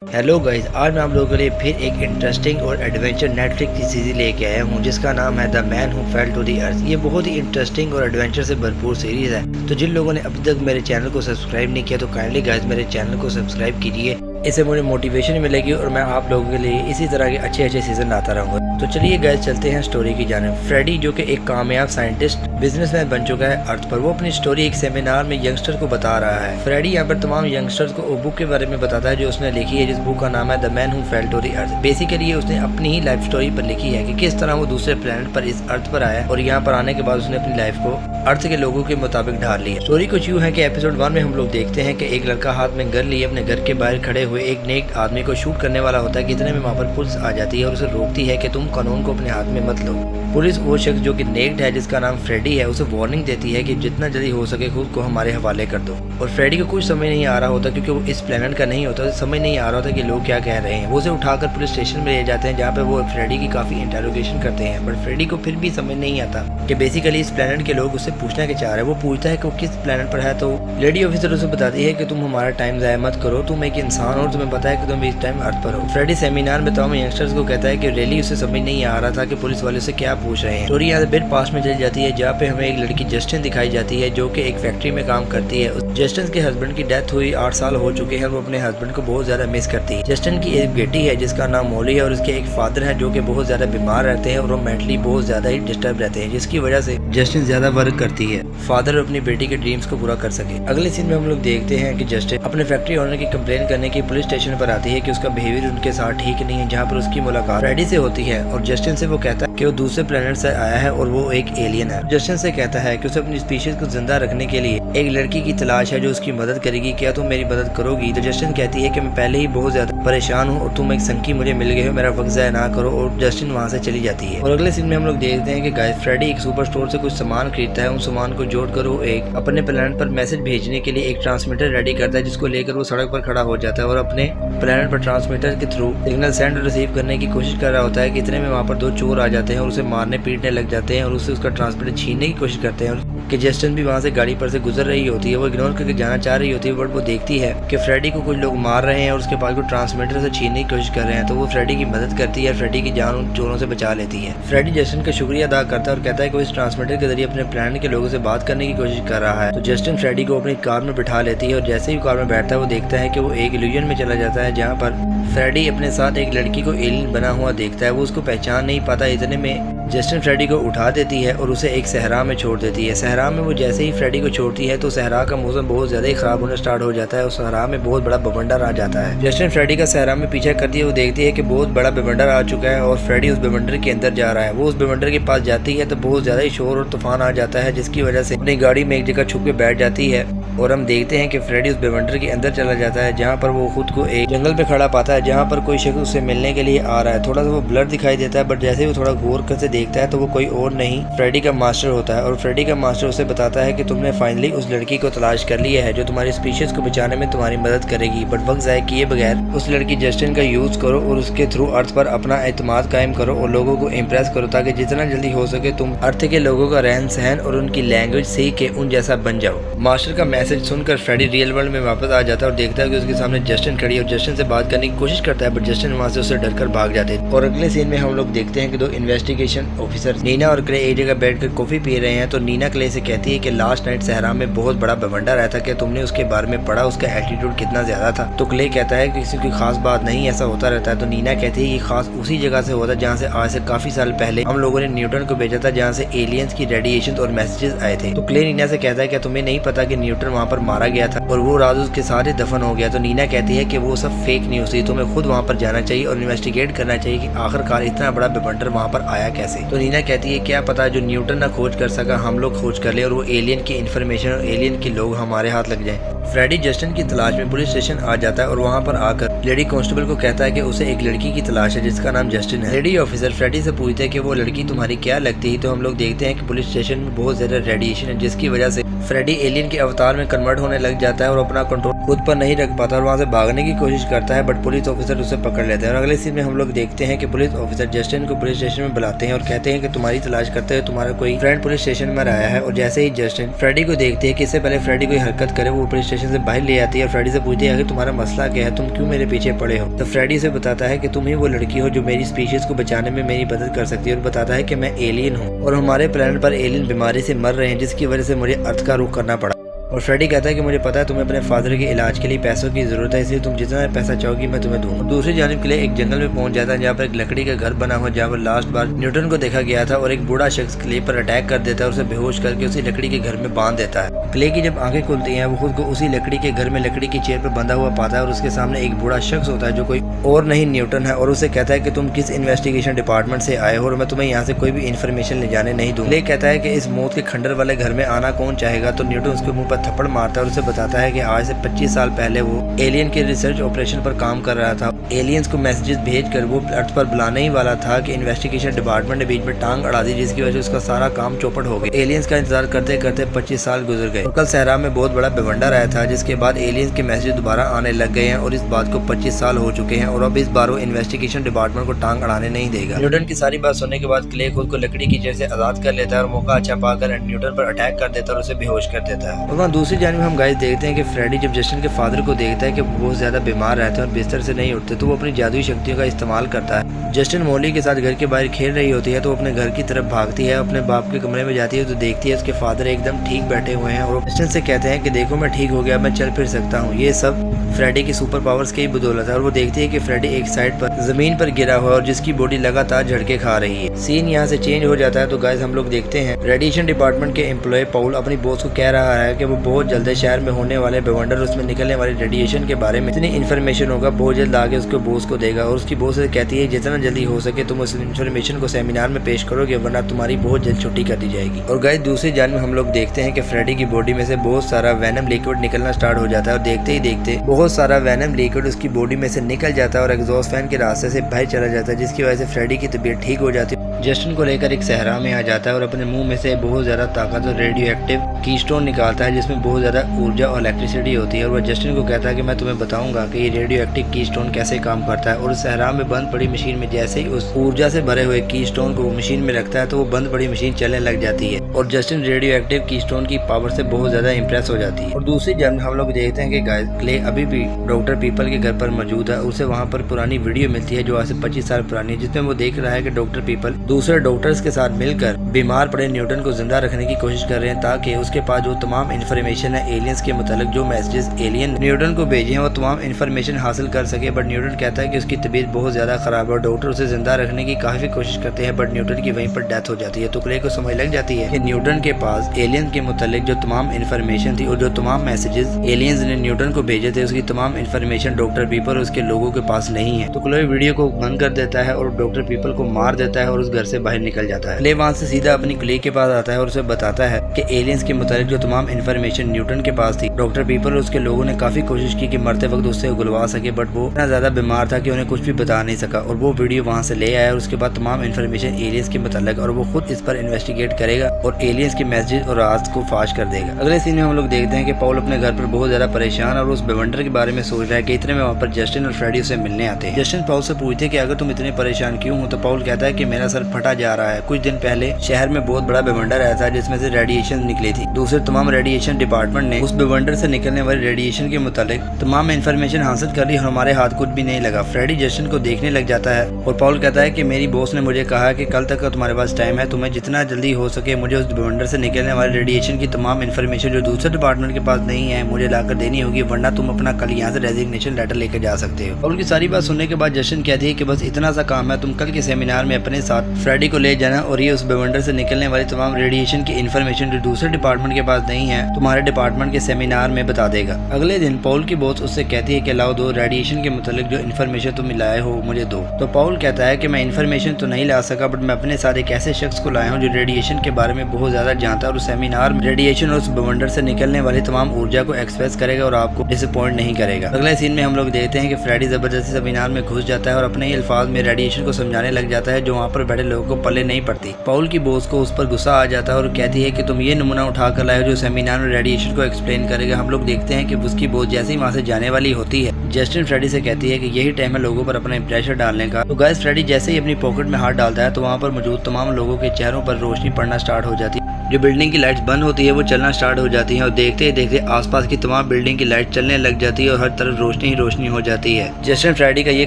Hello guys, आज मैं आप लोगों के लिए फिर एक इंटरेस्टिंग और एडवेंचर नेटफ्लिक्स की सीरीज लेके आया हूँ जिसका नाम है the man who fell to the earth. ये बहुत ही इंटरेस्टिंग और एडवेंचर से भरपूर सीरीज है। तो जिन लोगों ने अभी तक मेरे चैनल को सब्सक्राइब नहीं किया तो काइंडली गाइस मेरे चैनल को सब्सक्राइब कीजिए। इससे मुझे मोटिवेशन मिलेगी और मैं आप लोगों के लिए इसी तरह के अच्छे सीजन लाता रहूँगा। तो चलिए गाइस चलते हैं स्टोरी की जानिब। फ्रेडी जो कि एक कामयाब साइंटिस्ट बिजनेसमैन बन चुका है अर्थ पर, वो अपनी स्टोरी एक सेमिनार में यंगस्टर को बता रहा है। फ्रेडी यहाँ पर तमाम यंगस्टर्स को बुक के बारे में बताता है जो उसने लिखी है, जिस बुक का नाम है the man who fell to the earth. Basically ये उसने अपनी ही लाइफ स्टोरी पर लिखी है कि किस तरह वो दूसरे प्लेनेट पर इस अर्थ पर आया और यहाँ पर आने के बाद उसने अपनी लाइफ को अर्थ के लोगों के मुताबिक ढाल लिया। स्टोरी कुछ यूँ है कि एपिसोड 1 में हम लोग देखते हैं कि एक लड़का हाथ में गन लिए अपने घर के बाहर खड़े हुए एक नेक आदमी को शूट करने वाला होता है कि इतने में वहाँ पर पुलिस आ जाती है और उसे रोकती है कि तुम कानून को अपने हाथ में मत लो। पुलिस वो शख्स जो कि नेक्ड है जिसका नाम फ्रेडी है उसे वार्निंग देती है कि जितना जल्दी हो सके खुद को हमारे हवाले कर दो। और फ्रेडी को कुछ समझ नहीं आ रहा होता क्योंकि वो इस प्लेनेट का नहीं होता, समझ नहीं आ रहा होता कि लोग क्या कह रहे हैं। वो उसे उठाकर पुलिस स्टेशन में ले जाते हैं जहाँ पे वो फ्रेडी की काफी इंटेरोगेशन करते हैं, बट फ्रेडी को फिर भी समझ नहीं आता कि बेसिकली इस प्लेनेट के लोग उससे पूछना क्या चाह रहे हैं। वो पूछता है कि वो किस प्लेनेट पर है तो लेडी ऑफिसर उसे बताती है कि तुम हमारा टाइम ज़ाया मत करो, तुम एक इंसान हो और तुम्हें पता है कि तुम इस टाइम अर्थ पर हो। फ्रेडी सेमिनार में तमाम यंगस्टर्स को कहता है कि रैली उसे समझ नहीं आ रहा था कि पुलिस वाले से क्या पूछ रहे हैं। स्टोरी यहाँ बिल पास में चली जाती है जहाँ पे हमें एक लड़की जस्टिन दिखाई जाती है जो कि एक फैक्ट्री में काम करती है। जस्टिन के हस्बैंड की डेथ हुई 8 साल हो चुके हैं। वो अपने हस्बैंड को बहुत ज्यादा मिस करती है। जस्टिन की एक बेटी है जिसका नाम मोली है और उसके एक फादर है जो कि बहुत ज्यादा बीमार रहते हैं और वो मेंटली बहुत ज्यादा ही डिस्टर्ब रहते हैं, जिसकी वजह से जस्टिन ज्यादा वर्क करती है फादर अपनी बेटी के ड्रीम्स को पूरा कर सके। अगले सीन में हम लोग देखते हैं कि जस्टिन अपने फैक्ट्री ओनर की कंप्लेन करने की पुलिस स्टेशन पर आती है कि उसका बिहेवियर उनके साथ ठीक नहीं है, जहाँ पर उसकी मुलाकात फ्रेडी से होती है और जस्टिन से वो कहता है कि वो दूसरे प्लेनेट से आया है और वो एक एलियन है। जस्टिन से कहता है कि उसे अपनी स्पीशीज को जिंदा रखने के लिए एक लड़की की तलाश है जो उसकी मदद करेगी, क्या तुम मेरी मदद करोगी? तो जस्टिन कहती है कि मैं पहले ही बहुत ज्यादा परेशान हूँ और तुम एक संकी मुझे मिल गए हो, मेरा वक्त ज़ाया ना करो। और जस्टिन वहाँ से चली जाती है। और अगले सीन में हम लोग देखते हैं कि गाइस फ्रेडी एक सुपर स्टोर से कुछ सामान खरीदता है। उन सामान को जोड़कर वो एक अपने प्लेनेट पर मैसेज भेजने के लिए एक ट्रांसमीटर रेडी करता है जिसको लेकर वो सड़क पर खड़ा हो जाता है और अपने प्लेनेट पर ट्रांसमीटर के थ्रू सिग्नल सेंड और रिसीव करने की कोशिश कर रहा होता है कि इतने में वहाँ पर 2 चोर आ जाते हैं और उसे मारने पीटने लग जाते हैं और उससे उसका ट्रांसमीटर छीनने की कोशिश करते हैं। कि जस्टिन भी वहाँ से गाड़ी पर से गुजर रही होती है, वो इग्नोर करके जाना चाह रही होती है, बट वो देखती है कि फ्रेडी को कुछ लोग मार रहे हैं और उसके पास को ट्रांसमीटर से छीनने की कोशिश कर रहे हैं। तो वो फ्रेडी की मदद करती है, फ्रेडी की जान उन चोरों से बचा लेती है। फ्रेडी जस्टिन का शुक्रिया अदा करता है और कहता है कि वो इस ट्रांसमीटर के जरिए अपने प्लेनेट के लोगों से बात करने की कोशिश कर रहा है। तो जस्टिन फ्रेडी को अपनी कार में बिठा लेती है और जैसे ही कार में बैठता है वो देखता है कि वो एक इल्यूजन में चला जाता है जहाँ पर फ्रेडी अपने साथ एक लड़की को एलियन बना हुआ देखता है। वो उसको पहचान नहीं पाता। इतने में जस्टिन फ्रेडी को उठा देती है और उसे एक सहरा में छोड़ देती है। सहरा में वो जैसे ही फ्रेडी को छोड़ती है तो सहरा का मौसम बहुत ज्यादा ही खराब होना स्टार्ट हो जाता है और सहरा में बहुत बड़ा बवंडर आ जाता है। जस्टिन फ्रेडी का सहरा में पीछा करती है। वो देखती है कि बहुत बड़ा बवंडर आ चुका है और फ्रेडी उस बवंडर के अंदर जा रहा है। वो उस बवंडर के पास जाती है तो बहुत ज्यादा ही शोर और तूफान आ जाता है जिसकी वजह से अपनी गाड़ी में एक जगह छुप के बैठ जाती है और हम देखते हैं कि फ्रेडी उस बवंडर के अंदर चला जाता है जहाँ पर वो खुद को एक जंगल पे खड़ा पाता है जहाँ पर कोई शख्स उससे मिलने के लिए आ रहा है। थोड़ा सा वो ब्लर दिखाई देता है बट जैसे ही वो थोड़ा गौर करके देखता है तो वो कोई और नहीं फ्रेडी का मास्टर होता है। और फ्रेडी का मास्टर उसे बताता है कि तुमने फाइनली उस लड़की को तलाश कर लिया है जो तुम्हारी स्पीशीज को बचाने में तुम्हारी मदद करेगी, बट वक्त ज़ाया किए बगैर उस लड़की जस्टिन का यूज करो और उसके थ्रू अर्थ पर अपना एतमाद कायम करो और लोगों को इम्प्रेस करो ताकि जितना जल्दी हो सके तुम अर्थ के लोगों का रहन सहन और उनकी लैंग्वेज सीख के उन जैसा बन जाओ। मास्टर का मैसेज सुनकर फ्रेडी रियल वर्ल्ड में वापस आ जाता है और देखता है कि उसके सामने जस्टिन खड़ी है और जस्टिन से बात करने की कोशिश करता है बट जस्टिन वहाँ से उससे डरकर भाग जाते हैं। और अगले सीन में हम लोग देखते हैं कि 2 इन्वेस्टिगेशन ऑफिसर नीना और क्ले एक जगह बैठकर कॉफी पी रहे हैं। तो नीना क्ले से कहती है कि लास्ट नाइट सहरा में बहुत बड़ा बवंडर आया था, कि तुमने उसके बारे में पढ़ा, उसका एटीट्यूड कितना ज्यादा था? तो क्ले कहता है कि किसी की खास बात नहीं, ऐसा होता रहता है। तो नीना कहती है ये खास उसी जगह से होता जहाँ से आज से काफी साल पहले हम लोगों ने न्यूटन को भेजा था जहाँ से एलियंस की रेडिएशन और मैसेजेस आए थे। तो क्ले नीना से कहता है कि तुम्हें नहीं पता कि न्यूटन वहाँ पर मारा गया था और वो राज उसके साथ ही दफन हो गया। तो नीना कहती है कि वो सब फेक न्यूज थी, तुम्हें खुद वहाँ पर जाना चाहिए और इन्वेस्टिगेट करना चाहिए कि आखिरकार इतना बड़ा बवंडर वहाँ पर आया कैसे। तो नीना कहती है क्या पता जो न्यूटन ना खोज कर सका हम लोग खोज कर ले और वो एलियन की इन्फॉर्मेशन और एलियन के लोग हमारे हाथ लग जाएं। फ्रेडी जस्टिन की तलाश में पुलिस स्टेशन आ जाता है और वहाँ पर आकर लेडी कांस्टेबल को कहता है कि उसे एक लड़की की तलाश है जिसका नाम जस्टिन है। लेडी ऑफिसर फ्रेडी से पूछते हैं कि वो लड़की तुम्हारी क्या लगती है। तो हम लोग देखते हैं कि पुलिस स्टेशन में बहुत ज्यादा रेडिएशन है जिसकी वजह से फ्रेडी एलियन के अवतार में कन्वर्ट होने लग जाता है और अपना कंट्रोल खुद पर नहीं रख पाता और वहाँ से भागने की कोशिश करता है, बट पुलिस ऑफिसर उसे पकड़ लेते हैं। और अगले सीन में हम लोग देखते हैं कि पुलिस ऑफिसर जस्टिन को पुलिस स्टेशन में बुलाते हैं और कहते हैं कि तुम्हारी तलाश करते हैं, तुम्हारा कोई फ्रेंड पुलिस स्टेशन में आया है। और जैसे ही जस्टिन फ्रेडी को देखते हैं कि इससे पहले फ्रेडी कोई हरकत करे, वो पुलिस स्टेशन से बाहर ले आती है और फ्रेडी से पूछती है कि तुम्हारा मसला क्या है, तुम क्यों मेरे पीछे पड़े हो। तो फ्रेडी से बताता है कि तुम ही वो लड़की हो जो मेरी स्पीशीज को बचाने में मेरी मदद कर सकती है, और बताता है कि मैं एलियन हूँ और हमारे प्लेनेट पर एलियन बीमारी से मर रहे हैं, जिसकी वजह से मुझे अर्थ का रुख करना पड़ा। और फ्रेडी कहता है कि मुझे पता है तुम्हें अपने फादर के इलाज के लिए पैसों की जरूरत है, इसलिए तुम जितना पैसा चाहोगी मैं तुम्हें दूंगा। दूसरी जानिब के लिए एक जंगल में पहुंच जाता है जहाँ पर एक लकड़ी का घर बना हुआ, जहाँ पर लास्ट बार न्यूटन को देखा गया था, और एक बूढ़ा शख्स क्ले पर अटैक कर देता है और उसे बेहोश करके उसी लकड़ी के घर में बांध देता है। क्ले की जब आंखें खुलती हैं वो खुद को उसी लकड़ी के घर में लकड़ी की चेयर पर बंधा हुआ पाता है, और उसके सामने एक बूढ़ा शख्स होता है जो कोई और नहीं न्यूटन है, और उसे कहता है कि तुम किस इन्वेस्टिगेशन डिपार्टमेंट से आए हो और मैं तुम्हें यहाँ से कोई भी इन्फॉर्मेशन ले जाने नहीं दूंगा। क्ले कहता है कि इस मौत के खंडर वाले घर में आना कौन चाहेगा, तो न्यूटन उसके मुंह पर थप्पड़ मारता है और उसे बताता है कि आज से 25 साल पहले वो एलियन के रिसर्च ऑपरेशन पर काम कर रहा था। एलियंस को मैसेजेस भेजकर वो अर्थ पर बुलाने ही वाला था कि इन्वेस्टिगेशन डिपार्टमेंट ने बीच में टांग अड़ा दी, जिसकी वजह से उसका सारा काम चौपट हो गया। एलियंस का इंतजार करते करते 25 साल गुजर गए। कल सहरा में बहुत बड़ा बवंडर आया था, जिसके बाद एलियंस के मैसेज दोबारा आने लग गए हैं और इस बात को 25 साल हो चुके हैं, और अब इस बार वो इन्वेस्टिगेशन डिपार्टमेंट को टांग अड़ाने नहीं देगा। न्यूटन की सारी बात सुनने के बाद क्ले खुद को लकड़ी की चेयर से आजाद कर लेता है और मौका अच्छा पाकर न्यूटन पर अटैक कर देता है और उसे बेहोश कर देता है। और वहाँ दूसरी जानिब हम गाइस देखते हैं कि फ्रेडी जब जस्टिन के फादर को देखता है कि वो बहुत ज्यादा बीमार रहते हैं और बिस्तर से नहीं उठते, तो वो अपनी जादुई शक्तियों का इस्तेमाल करता है। जस्टिन मॉली के साथ घर के बाहर खेल रही होती है, तो वो अपने घर की तरफ भागती है, अपने बाप के कमरे में जाती है तो देखती है उसके फादर एकदम ठीक बैठे हुए हैं और जस्टिन से कहते हैं कि देखो मैं ठीक हो गया, मैं चल फिर सकता हूँ। ये सब फ्रेडी की सुपर पावर्स की बदौलत है। और वो देखती है कि फ्रेडी एक साइड पर जमीन पर गिरा हुआ है और जिसकी बॉडी लगातार झटके खा रही है। सीन यहाँ से चेंज हो जाता है, तो गाइस हम लोग देखते हैं रेडिएशन डिपार्टमेंट के एम्प्लॉय पॉल अपनी बॉस को कह रहा है कि वो बहुत जल्द शहर में होने वाले बवंडर, उसमें निकलने वाले रेडिएशन के बारे में इतनी इन्फॉर्मेशन होगा, बहुत जल्द आगे उसके बॉस को देगा। और उसकी बॉस से कहती है जितना जल्दी हो सके तुम उस इन्फॉर्मेशन को सेमिनार में पेश करोगे, वरना तुम्हारी बहुत जल्द छुट्टी कर दी जाएगी। और गाइस दूसरी जान में हम लोग देखते हैं कि फ्रेडी की बॉडी में से बहुत सारा वेनम लिक्विड निकलना स्टार्ट हो जाता है, और देखते ही देखते बहुत सारा वेनम लिक्विड उसकी बॉडी में से निकल जाता है और एग्जॉस्ट फैन के रास्ते से बाहर चला जाता है, जिसकी वजह से फ्रेडी की तबीयत ठीक हो जाती है। जस्टिन को लेकर एक सहरा में आ जाता है और अपने मुंह में से बहुत ज्यादा ताकत और रेडियो एक्टिव कीस्टोन निकालता है, जिसमें बहुत ज्यादा ऊर्जा और इलेक्ट्रिसिटी होती है। और वह जस्टिन को कहता है कि मैं तुम्हें बताऊंगा कि ये रेडियो एक्टिव कीस्टोन कैसे काम करता है। और उस सहरा में बंद पड़ी मशीन में जैसे ही उस ऊर्जा से भरे हुए कीस्टोन को मशीन में रखता है, तो वो बंद पड़ी मशीन चलने लग जाती है और जस्टिन रेडियो एक्टिव कीस्टोन की पावर से बहुत ज्यादा इंप्रेस हो जाती है। और दूसरी जन्म हम लोग देखते हैं कि गाइस क्ले अभी भी डॉक्टर पीपल के घर पर मौजूद है। उसे वहाँ पर पुरानी वीडियो मिलती है जो आज से 25 साल पुरानी है, जिसमें वो देख रहा है कि डॉक्टर पीपल दूसरे डॉक्टर्स के साथ मिलकर बीमार पड़े न्यूटन को जिंदा रखने की कोशिश कर रहे हैं, ताकि उसके पास जो तमाम इन्फॉर्मेशन है एलियंस के मुतालिक, जो मैसेजेस एलियन न्यूटन को भेजे हैं वो तमाम इन्फॉर्मेशन हासिल कर सके। बट न्यूटन कहता है कि उसकी तबीयत बहुत ज्यादा खराब है और डॉक्टर उसे जिंदा रखने की काफी कोशिश करते हैं, बट न्यूटन की वहीं पर डेथ हो जाती है। तो क्ले को समझ लग जाती है कि न्यूटन के पास एलियन के मुतालिक जो तमाम इन्फॉर्मेशन थी और जो तमाम मैसेजेस एलियंस ने न्यूटन को भेजे थे, उसकी तमाम इन्फॉर्मेशन डॉक्टर पीपल और उसके लोगों के पास नहीं है। तो क्ले वीडियो को बंद कर देता है और डॉक्टर पीपल को मार देता है और उस घर से बाहर निकल जाता है। क्ले वहाँ से सीधा अपनी क्ले के पास आता है और उसे बताता है कि एलियंस के मुताबिक जो तमाम इन्फॉर्मेशन न्यूटन के पास थी, डॉक्टर पीपल और उसके लोगों ने काफी कोशिश की कि मरते वक्त उससे उगलवा सके, बट वो इतना ज्यादा बीमार था कि उन्हें कुछ भी बता नहीं सका। और वो वीडियो वहाँ से ले आया और उसके बाद तमाम इन्फॉर्मेशन एलियंस के मुताबिक, और वो खुद इस पर इन्वेस्टिगेट करेगा और एलियंस के मैसेज और राज को फाश कर देगा। अगले सीन में हम लोग देखते हैं कि पॉल अपने घर पर बहुत ज्यादा परेशान और उस बवंडर के बारे में सोच रहा है कि इतने में वहाँ पर जस्टिन और फ्रेडी उसे मिलने आते हैं। जस्टिन पॉल से पूछते हैं कि अगर तुम इतने परेशान क्यों हो, तो पॉल कहता है कि मेरा सर फटा जा रहा है। कुछ दिन पहले शहर में बहुत बड़ा बवंडर आया था जिसमें से रेडिएशन निकली थी। दूसरे तमाम रेडिएशन डिपार्टमेंट ने उस बवंडर से निकलने वाले रेडिएशन के मुतालिक तमाम इन्फॉर्मेशन हासिल कर ली, हमारे हाथ कुछ भी नहीं लगा। फ्रेडी जस्टिन को देखने लग जाता है और पॉल कहता है कि मेरी बॉस ने मुझे कहा कि कल तक का तुम्हारे पास टाइम है, तुम्हें जितना जल्दी हो सके मुझे उस बवंडर से निकलने वाले रेडिएशन की तमाम इन्फॉर्मेशन जो दूसरे डिपार्टमेंट के पास नहीं है मुझे लाकर देनी होगी, वरना तुम अपना कल यहाँ से रेजिग्नेशन लेटर लेकर जा सकते हो। और उनकी सारी बात सुनने के बाद जस्टिन कहती है कि बस इतना सा काम है, तुम कल के सेमिनार में अपने साथ फ्रेडी को ले जाना और ये उस बवंडर से निकलने वाली तमाम रेडिएशन की इन्फॉर्मेशन जो दूसरे डिपार्टमेंट के पास नहीं है तुम्हारे डिपार्टमेंट के सेमिनार में बता देगा। अगले दिन पॉल की बॉस उससे कहती है कि लाओ दो रेडिएशन के मुतालिक जो इन्फॉर्मेशन तुम लाए हो मुझे दो। तो पॉल कहता है कि मैं इन्फॉर्मेशन तो नहीं ला सका, बट मैं अपने साथ एक ऐसे शख्स को लाया हूँ जो रेडिएशन के बारे में बहुत ज्यादा जानता है और उस सेमिनार में रेडिएशन और उस बवंडर से निकलने वाली तमाम ऊर्जा को एक्सप्रेस करेगा और आपको डिसअपॉइंट नहीं करेगा। अगले सीन में हम लोग देखते हैं कि फ्रेडी जबरदस्ती सेमिनार में घुस जाता है और अपने ही अल्फाज में रेडिएशन को समझाने लग जाता है, जो वहाँ पर बैठे लोगों को पल्ले नहीं पड़ती। पॉल की बॉस को उस पर गुस्सा आ जाता है और कहती है कि तुम ये नमूना उठा कर लाए हो जो सेमिनार में रेडिएशन को एक्सप्लेन करेगा। हम लोग देखते हैं कि उसकी बॉस जैसे ही वहाँ से जाने वाली होती है, जस्टिन फ्रेडी से कहती है कि यही टाइम है लोगों पर अपना प्रेशर डालने का। तो गाइस फ्रेडी जैसे ही अपनी पॉकेट में हाथ डालता है तो वहाँ पर मौजूद तमाम लोगों के चेहरों पर रोशनी पड़ना स्टार्ट हो जाती है। जो बिल्डिंग की लाइट्स बंद होती है वो चलना स्टार्ट हो जाती है और देखते ही देखते आसपास की तमाम बिल्डिंग की लाइट चलने लग जाती है और हर तरफ रोशनी ही रोशनी हो जाती है। जस्टिन फ्रेडी का ये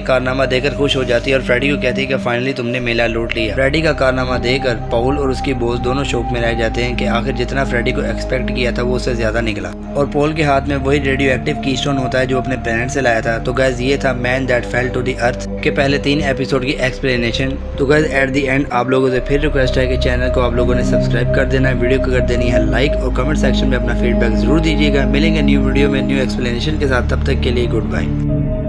कारनामा देखकर खुश हो जाती है और फ्रेडी को कहती है कि फाइनली तुमने मेला लूट लिया। फ्रेडी का कारनामा देखकर पॉल और उसकी बॉस दोनों शौक में रह जाते हैं कि आखिर जितना फ्रेडी को एक्सपेक्ट किया था वो उससे ज्यादा निकला। और पॉल के हाथ में वही रेडियो एक्टिव कीस्टोन होता है जो अपने प्लेनेट से लाया था। तो गाइस ये था man that fell to the earth के पहले 3 एपिसोड की एक्सप्लेनेशन। तो गाइस एट द एंड आप लोगों से फिर रिक्वेस्ट है कि चैनल को आप लोगों ने सब्सक्राइब कर देना है, वीडियो को कर देनी है लाइक और कमेंट सेक्शन में अपना फीडबैक जरूर दीजिएगा। मिलेंगे न्यू वीडियो में न्यू एक्सप्लेनेशन के साथ, तब तक के लिए गुड बाय।